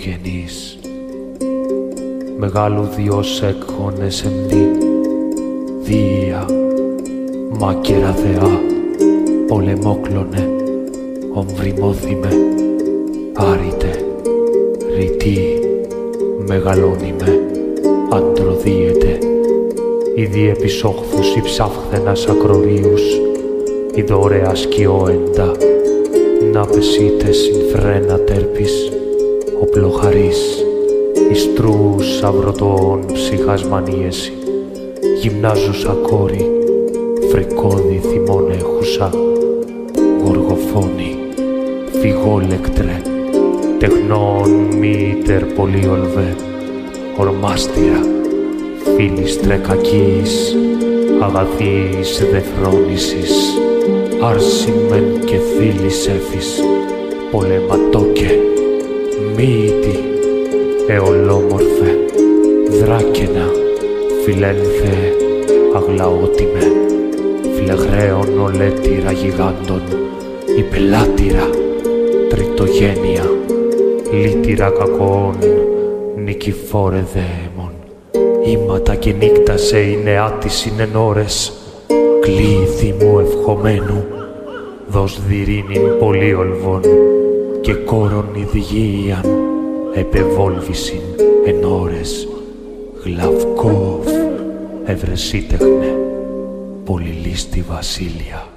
πρωτογενής. Μεγάλου διός έκχονες εμνή, δία, μάκερα θεά, πολεμόκλωνε, ομβριμώθημε, άρητε, ρητή, μεγαλώνημε, αντροδίαιτε, ήδη επισόχθους υψάφθενας ακρορίους, η δωρεά σκιώεντα, να πεσείτε συμφρένα τέρπης, οπλοχαρής, εις τρούς αυροτοών ψυχασμανίεση, γυμνάζουσα κόρη, φρικόδη θυμών έχουσα, γοργοφόνη, φυγόλεκτρε, τεχνών μήτερ πολύολβε, ορμάστηρα, φίλιστρε κακής, αγαθής δεφρόνησης, άρσιμεν και φίλης έφης, πολεματόκε, μύτη, εολόμορφε, δράκαινα, φιλένθε, αγλαότιμε, φλεγραίων ολέτηρα γιγάντων, υπελάτηρα, τριτογένεια, λύτηρα κακών, νικηφόρε δαίμον, ήματα και νύκτασε η νεά της συνενώρες, κλήθη μου ευχομένου, δος δειρήνην πολύολβων και κόρον ιδιγίαν, επεβόλβησιν εν ώρες, γλαυκόφ ευρεσίτεχνε, πολυλίστη βασίλεια.